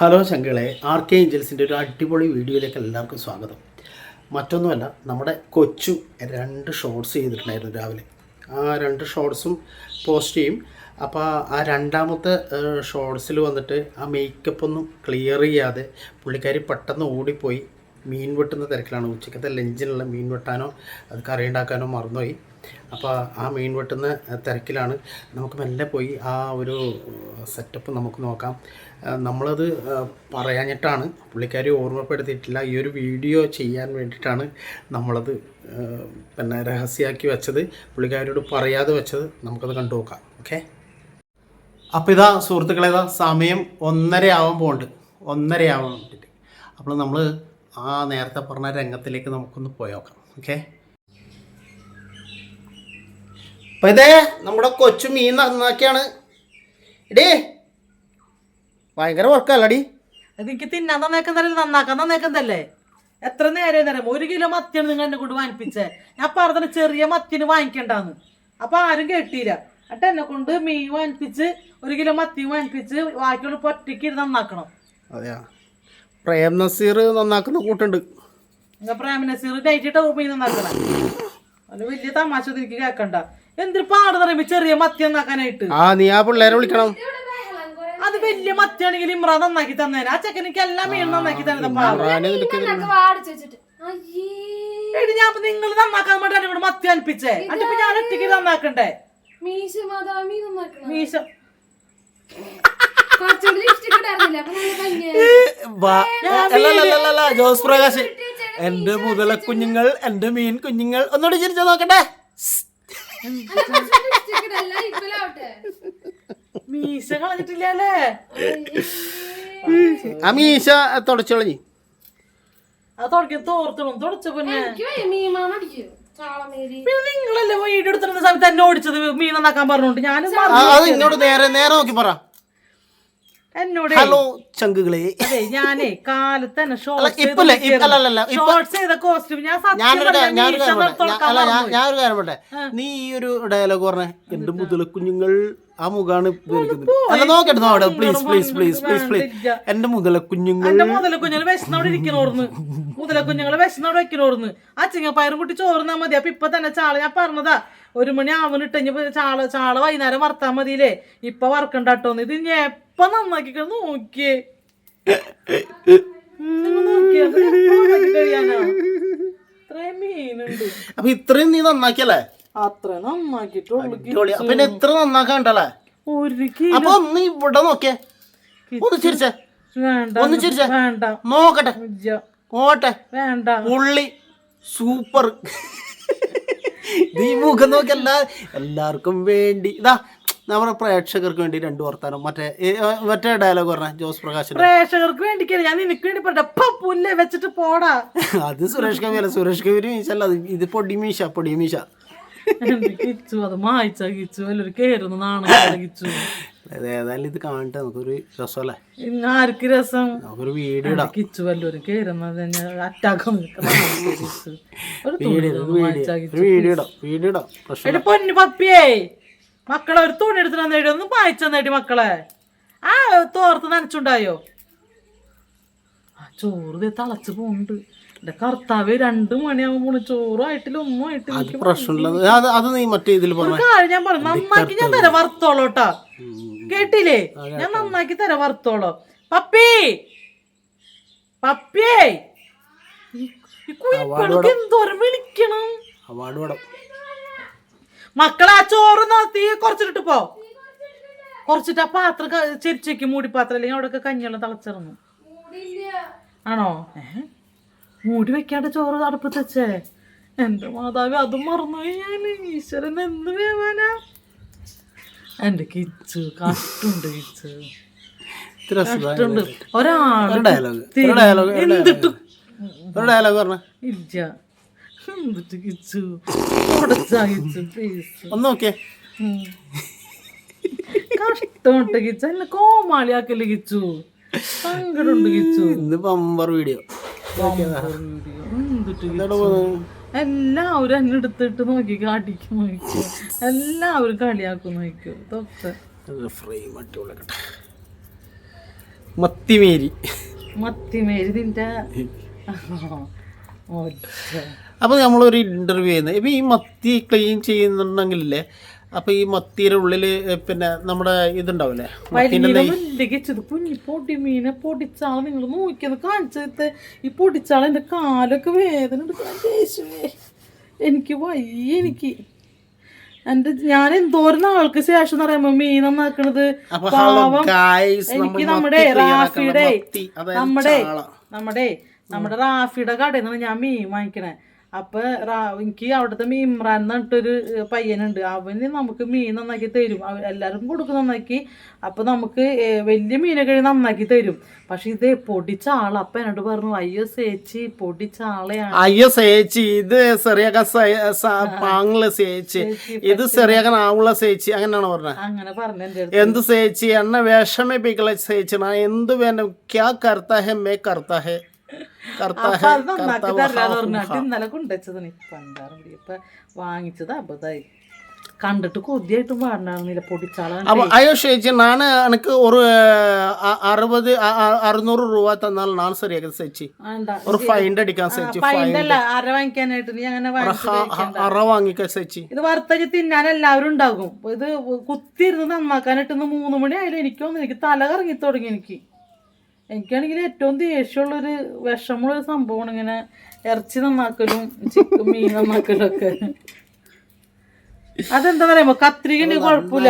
Hello ചങ്കളെ, R K ഏഞ്ചൽസിൻ്റെ ഒരു അടിപൊളി വീഡിയോയിലേക്ക് എല്ലാവർക്കും സ്വാഗതം. മറ്റൊന്നുമല്ല, നമ്മുടെ കൊച്ചു 2 ഷോർട്സ് ചെയ്തിട്ടുണ്ടായിരുന്നു രാവിലെ. ആ 2 ഷോർട്സും പോസ്റ്റ് ചെയ്യും. അപ്പോൾ ആ രണ്ടാമത്തെ ഷോർട്സിൽ വന്നിട്ട് ആ മേക്കപ്പ് ഒന്നും ക്ലിയർ ചെയ്യാതെ പുള്ളിക്കാരി പെട്ടെന്ന് ഓടിപ്പോയി മീൻ വെട്ടുന്ന തിരക്കിലാണ്. ഉച്ചക്കത്തെ ലഞ്ചിനുള്ള മീൻ വെട്ടാനോ അത് കറി ഉണ്ടാക്കാനോ മറന്നുപോയി. അപ്പോൾ ആ മീൻ വെട്ടുന്ന തിരക്കിലാണ്. നമുക്ക് മെല്ലെ പോയി ആ ഒരു സെറ്റപ്പ് നമുക്ക് നോക്കാം. നമ്മളത് പറയാഞ്ഞിട്ടാണ്, പുള്ളിക്കാരി ഓർമ്മപ്പെടുത്തിയിട്ടില്ല. ഈ ഒരു വീഡിയോ ചെയ്യാൻ വേണ്ടിയിട്ടാണ് നമ്മളത് പിന്നെ രഹസ്യമാക്കി വെച്ചത്, പുള്ളിക്കാരിയോട് പറയാതെ വെച്ചത്. നമുക്കത് കണ്ടു നോക്കാം. ഓക്കെ. അപ്പോൾ ഇതാ സുഹൃത്തുക്കളെ, ഇതാ സമയം 1:30 ആവാൻ പോകുന്നുണ്ട്. 1:30 ആവാൻ വേണ്ടിയിട്ട്. അപ്പോൾ നമ്മൾ ആ നേരത്തെ പറഞ്ഞ രംഗത്തിലേക്ക് നമുക്കൊന്ന് പോയി നോക്കാം. ഓക്കെ. അപ്പോൾ ഇതേ നമ്മുടെ കൊച്ചു മീൻ നന്നാക്കിയാണ്. ഇടേ ഭയങ്കര വർക്കല്ലടി. എനിക്ക് തിന്നാൻ തന്നേക്കുന്നല്ലേ, നന്നാക്കാൻ തന്നേക്കുന്നല്ലേ. എത്ര നേരം 1 കിലോ മത്തിയാണ് നിങ്ങൾ എന്നെ കൊണ്ട് വാങ്ങിപ്പിച്ചേ. ഞാൻ പറഞ്ഞ ചെറിയ മത്തിന് വാങ്ങിക്കണ്ടാന്ന്. അപ്പൊ ആരും കേട്ടില്ല. എന്നിട്ട് എന്നെ കൊണ്ട് മീൻ വാങ്ങിപ്പിച്ച് 1 കിലോ മത്തി വാങ്ങിപ്പിച്ച് ബാക്കിയുള്ള പൊറ്റയ്ക്ക് നന്നാക്കണം. അതെയാ, പ്രേം നസീർ നന്നാക്കുന്ന കൂട്ടുണ്ട്. പ്രേം നസീർ ഡേറ്റിട്ട് മീൻ നന്നാക്കണം. അത് വലിയ തമാശ എനിക്ക് കേക്കണ്ട. എന്തൊരു പാട് പറയുമ്പോ ചെറിയ മത്തി നന്നാക്കാനായിട്ട്. നീ ആ പിള്ളേരെ വിളിക്കണം. അത് വലിയ മത്തിയാണെങ്കിൽ ഇമ്രാൻ നന്നാക്കി തന്നേനെ. ആ ചെക്കനിക്ക് എല്ലാം മീൻ നന്നാക്കി തന്നെ. ഞാൻ നിങ്ങൾ നന്നാക്കാൻ വേണ്ടി ഇവിടെ മത്തി അനിപ്പിച്ചേ. എന്നിട്ട് ഞാൻ ഒറ്റയ്ക്ക് നന്നാക്കണ്ടേ? മീശ ജോസ് പ്രകാശ്, എന്റെ മുതല കുഞ്ഞുങ്ങൾ, എന്റെ മീൻ കുഞ്ഞുങ്ങൾ, ഒന്നുകൂടി ചിരിച്ചാ നോക്കട്ടെ. മീശ കളഞ്ഞിട്ടില്ലേ? ആ മീശ തുടച്ചോളഞ്ഞി. അത് തുടക്കി തോർത്തണം. തുടച്ച പിന്നെ നിങ്ങളല്ലേ വീട് എടുത്തിരുന്ന സമയത്ത് എന്നെ ഓടിച്ചത് മീൻ നന്നാക്കാൻ പറഞ്ഞോണ്ട്. ഞാനും എന്നോട് നേരെ നേരെ നോക്കി പറ. എന്നോട് ഹലോ ചങ്കുകളെ, അതെ ഞാനേ കാലത്ത് തന്നെ ഷോർട്സ് ചെയ്ത കോസ്റ്റ്യൂം ഞാനൊരു കാര്യം പറട്ടെ. നീ ഈ ഒരു ഡയലോഗ് പറഞ്ഞ എന്റെ മുതല കുഞ്ഞുങ്ങൾ, ആ മുഖാണ് അല്ല നോക്കട്ടെ നോക്കട്ടെ. Please please please please please. എന്റെ മുതല കുഞ്ഞുങ്ങൾ, എന്റെ മുതലക്കുഞ്ഞുങ്ങൾ വിശന്നോട് ഇരിക്കണോർന്ന്. മുതലക്കുഞ്ഞുങ്ങളെ വിശന്നോട് വെക്കണോർന്ന്. അച്ചിങ്ങ പയറും കുട്ടി ചോറുന്നാ മതി. അപ്പൊ ഇപ്പൊ തന്നെ ചാള ഞാൻ പറഞ്ഞതാ 1 മണി ആവണിട്ട് ചാള വൈകുന്നേരം വറുത്താ മതിയില്ലേ. ഇപ്പൊ വറക്കണ്ടാട്ടോന്ന്. ഇത് ഞാൻ എപ്പൊ നന്നാക്കി നോക്കിയേ. ഇത്രയും മീനുണ്ട്. അപ്പൊ ഇത്രയും നീ നന്നാക്കിയല്ലേ? അത്ര നന്നാക്കിട്ടുള്ളൂ. പിന്നെ എത്ര നന്നാക്കാണ്ടല്ലേ? 1 കിലോ. അപ്പൊ ഒന്ന് ഇവിടെ നോക്കിയേ, ഒന്ന് ചിരിച്ചേ. വേണ്ട ഒന്ന് ചിരിച്ചേ, വേണ്ട നോക്കട്ടെ. ഓട്ടെ, വേണ്ട. ഉള്ളി സൂപ്പർ. നീ മുഖം നോക്കി എല്ലാവർക്കും വേണ്ടി ഇതാ നമ്മുടെ പ്രേക്ഷകർക്ക് വേണ്ടി 2 വർത്താനം. മറ്റേ ഡയലോഗ് പറഞ്ഞ ജോസ് പ്രകാശ്. പ്രേക്ഷകർക്ക് വേണ്ടിക്കല്ലേ, ഞാൻ നിനക്ക് വേണ്ടി പറഞ്ഞ പുല്ലേ വെച്ചിട്ട് പോടാ. അത് സുരേഷ് കവി അല്ല, സുരേഷ് കവി മീശല്ല, ഇത് പൊടി മീശ. കിച്ചു അത് മായിച്ച കിച്ചു വല്ലൊരു കേറുന്നു നാണം കിച്ചു. ഏതായാലും ഇത് കാണട്ടെ, നമുക്കൊരു രസമല്ലേ. ആർക്ക് രസം? നമുക്കൊരു വീഡിയോ ഇടാം. കിച്ചു വല്ലൊരു കേറുന്നത് അറ്റാക്ക് പൊന്നു പപ്പിയേ. മക്കളെ ഒരു തുണി എടുത്ത് തന്നേടി, ഒന്ന് പായിച്ചു തന്നേടി മക്കളെ. ആ തോർത്ത് നനച്ചുണ്ടായോ? ആ ചോറ് തിളച്ച് പോണ്ട്. എന്റെ കർത്താവ് 2 മണിയാവുമ്പോ ചോറായിട്ടില്ല, ഒന്നും ആയിട്ടില്ല. ഞാൻ പറഞ്ഞു നന്നാക്കി ഞാൻ തരാം വറുത്തോളോട്ടാ. കേട്ടില്ലേ? ഞാൻ നന്നാക്കി തരാം വറുത്തോളോ. പപ്പിയേ എന്തോരം വിളിക്കണം മക്കളെ. ആ ചോറ് നോത്തി കുറച്ചിട്ട് പോ. കുറച്ചിട്ട് ആ പാത്രം ചെരിച്ചേക്ക്, മൂടിപ്പാത്രം. അല്ലെങ്കിൽ അവിടെയൊക്കെ കഞ്ഞിവെള്ളം തിളച്ചിറങ്ങും. ആണോ? മൂടി വെക്കാണ്ട് ചോറ് അടുപ്പത്ത് വെച്ചേ. എന്റെ മാതാവ് അതും മറന്നുപോയി ഞാൻ. ഈശ്വരൻ എന്ത് വേവാനാ. എന്റെ കിച്ചു കഷ്ടുണ്ട്. കിച്ചു കഷ്ടുണ്ട്. ഒരാള് എന്തിട്ടു ഇല്ല. എന്തിട്ട് കിച്ചു കഷ്ടമുണ്ട് കിച്ചു. എന്നെ കോമാളിയാക്കല്ലേ കിച്ചു. സങ്കടുണ്ട് കിച്ചു. വീഡിയോ എല്ലാവരും എന്നെ എടുത്തിട്ട് നോക്കി കാട്ടിക്ക് നോക്കി. എല്ലാവരും കളിയാക്കും നോക്കൂ. ഇതൊക്കെ മത്തിമേരി. മത്തിമേരി നിന്റെ അപ്പോൾ നമ്മളൊരു ഇൻ്റർവ്യൂ ചെയ്യുന്നത് ഇപ്പോൾ ഈ മത്തി ക്ലീൻ ചെയ്യുന്നുണ്ടെങ്കിലേ അപ്പോൾ ഈ മത്തിയുടെ ഉള്ളിൽ പിന്നെ നമ്മുടെ ഇതുണ്ടാവില്ലേ കുഞ്ഞി പൊടി മീനെ പൊടിച്ചാൾ നിങ്ങൾ നോക്കിയത് കാണിച്ചത് ഈ പൊടിച്ചാൾ എൻ്റെ കാലൊക്കെ വേദന എടുക്കാൻ എനിക്ക് വയ്യ. ഞാൻ എന്തോരം നാൾക്ക് ശേഷം എന്ന് പറയുമ്പോ മീൻ നന്നാക്കണത് പാവം. എനിക്ക് നമ്മുടെ റാഫിയുടെ നമ്മുടെ റാഫിയുടെ കടയിൽ നിന്നാണ് ഞാൻ മീൻ വാങ്ങിക്കണേ. അപ്പൊ എനിക്ക് അവിടുത്തെ ഇമ്രാൻ എന്ന് പറഞ്ഞിട്ടൊരു പയ്യനുണ്ട്, അവന് നമുക്ക് മീൻ നന്നാക്കി തരും, എല്ലാവർക്കും കൊടുക്കും നന്നാക്കി. അപ്പൊ നമുക്ക് വലിയ മീനൊക്കെ നന്നാക്കി തരും. പക്ഷെ ഇത് പൊടിച്ചാള. അപ്പൊ എന്നോട് പറഞ്ഞു, അയ്യോ ചേച്ചി പൊടിച്ചാളയാണ്. അയ്യോ ചേച്ചി ഇത് ചെറിയാക്കാൻ പാങ്ങള് ചേച്ചി, ഇത് ചെറിയാക്കാൻ ആവുള്ള ചേച്ചി, അങ്ങനെയാണോ പറഞ്ഞത്? അങ്ങനെ പറഞ്ഞു. എന്ത് ചേച്ചി എന്നെ വിഷമിപ്പിക്കല ചേച്ചി, ഞാൻ എന്ത് വേണം ക്യാ കർത്താ ഹെ മേ കർത്താ ഹെ. ഇന്നലെ കൊണ്ടുവച്ചതാണ് പണ്ടാറുണ്ട്. ഇപ്പൊ വാങ്ങിച്ചത് അബദ്ധായി. കണ്ടിട്ട് കൊതിയായിട്ടും പാടുന്നില്ല പൊടിച്ചാളാണ്. അയ്യോ ചേച്ചി നാണ് എനിക്ക് ഒരു 600 രൂപ തന്നാൽ ഞാൻ ശരിയാക്കി ചേച്ചി. ഒരു ഫൈൻ അടിക്കാൻ ചേച്ചി. അര വാങ്ങിക്കാനായിട്ട് നീ അങ്ങനെ അറ വാങ്ങിക്കാൻ ചേച്ചി. ഇത് വറുത്തച്ച് തിന്നാൻ എല്ലാവരും ഉണ്ടാകും. ഇത് കുത്തിയിരുന്ന് നന്നാക്കാനായിട്ട് 3 മണി ആയാലും എനിക്ക് തല കറങ്ങി തുടങ്ങി. എനിക്കാണെങ്കിൽ ഏറ്റവും ദേഷ്യമുള്ളൊരു വിഷമുള്ളൊരു സംഭവമാണ് ഇങ്ങനെ ഇറച്ചി നന്നാക്കലും ചിക്കൻ മീൻ നന്നാക്കലും ഒക്കെ. അതെന്താ പറയുമ്പോ കത്രിക കുഴപ്പമില്ല,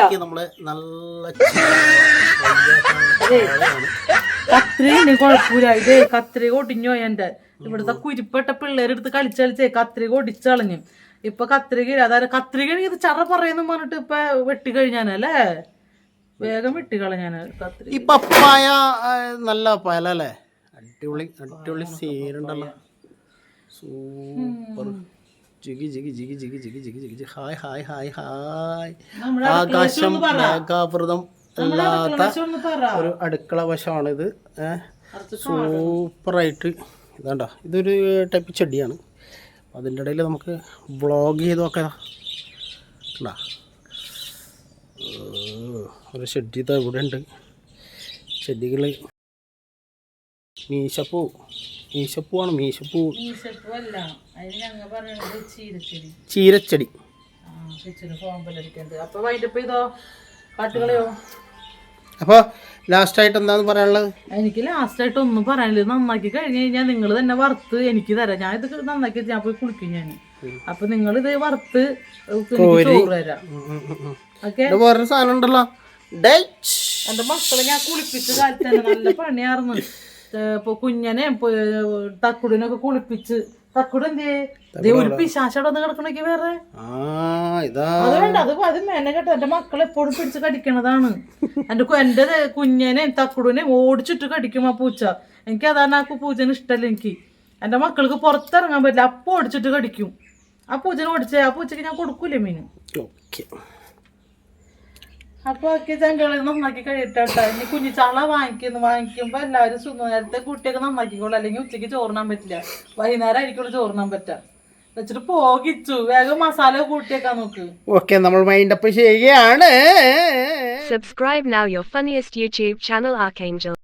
കത്രിക കുഴപ്പമില്ല. ഇത് കത്രിക ഒടിഞ്ഞോ എന്റെ ഇവിടുത്തെ കുരിപ്പെട്ട പിള്ളേരെടുത്ത് കളിച്ചേ കത്രിക ഒടിച്ചു കളഞ്ഞു. ഇപ്പൊ കത്രിക അതായത് കത്രിക ഇത് ചറ പറയുന്നു പറഞ്ഞിട്ട് ഇപ്പൊ വെട്ടിക്കഴിഞ്ഞാനല്ലേ, വേഗം വെട്ടിക്കളഞ്ഞാണ് കത്രിക. ഈ പപ്പായ നല്ല പല അല്ലേ, അടിപൊളി സീനുണ്ടല്ലോ, സൂപ്പർ. ജിഗി ജിഗി ജിഗി ജിഗി ജിഗി ജിഗി ജിഗി ഹായ് ഹായ് ഹായ് ഹായ്. ആകാശം മേഘാവൃതം അല്ലാത്ത ഒരു അടുക്കള വശമാണിത്. സൂപ്പറായിട്ട് ഇതാണ്ടോ, ഇതൊരു ടൈപ്പ് ചെടിയാണ്. അതിൻ്റെ ഇടയിൽ നമുക്ക് വ്ളോഗ് ചെയ്ത് നോക്കാം. ഉണ്ടാ ഒരു ചെടി ഇതാ ഇവിടെ ഉണ്ട്. ചെടികൾ മീശപ്പൂവാണ്. ചീരച്ചെടി. അപ്പോൾ ലാസ്റ്റായിട്ട് എന്താന്ന് പറയാനുള്ളത്? എനിക്ക് ലാസ്റ്റായിട്ട് ഒന്നും പറയാനില്ല. നന്നാക്കി കഴിഞ്ഞ് കഴിഞ്ഞാൽ നിങ്ങൾ തന്നെ വറുത്ത് എനിക്ക് തരാം. ഞാൻ ഇത് നന്നാക്കി ഞാൻ പോയി കുളിക്കും ഞാൻ. അപ്പൊ നിങ്ങളിത് വറുത്ത് ചോറ് തരാം. വേറൊരു സാധനം ഉണ്ടല്ലോ, എന്റെ മക്കളെ ഞാൻ കുളിപ്പിച്ച് കാലത്ത് തന്നെ നല്ല പണിയാർന്ന്. ഇപ്പൊ കുഞ്ഞനെ തക്കുടിനൊക്കെ കുളിപ്പിച്ച്. തക്കുട് എന്തേ ഒരു പിശാശടെ ഒന്ന് കിടക്കണേക്ക് വേറെ അത് വേണ്ട. അത് മേനെ കേട്ടോ, എന്റെ മക്കളെ എപ്പോഴും പിടിച്ച് കടിക്കണതാണ്. എന്റെ കുഞ്ഞനെ തക്കുടിനെ ഓടിച്ചിട്ട് കടിക്കും ആ പൂച്ച. എനിക്ക് അതാണ് ആ പൂച്ചന് ഇഷ്ടമല്ല. എനിക്ക് എന്റെ മക്കൾക്ക് പുറത്തിറങ്ങാൻ പറ്റില്ല, അപ്പൊ ഓടിച്ചിട്ട് കടിക്കും. ആ പൂച്ചനെ ഓടിച്ചേ, ആ പൂച്ചക്ക് ഞാൻ കൊടുക്കൂലേ മീന്. അപ്പൊ ഒക്കെ ചങ്കളെ നന്നാക്കി കഴിയട്ടെ. ഇനി കുഞ്ഞിച്ചാള വാങ്ങിക്കുമ്പോ എല്ലാവരും നേരത്തെ കുട്ടിയൊക്കെ നന്നാക്കിക്കോളൂ, അല്ലെങ്കിൽ ഉച്ചക്ക് ചോറിനാൻ പറ്റില്ല. വൈകുന്നേരം ആയിരിക്കുള്ളൂ ചോറിനാൻ പറ്റാ. വെച്ചിട്ട് പോകിച്ചു വേഗം മസാല കൂട്ടിയേക്കാൻ നോക്ക്. ഓക്കെ, നമ്മൾ മൈൻഡ് അപ്പ് ചെയ്യുകയാണ്. Subscribe now your funniest YouTube channel Archangel.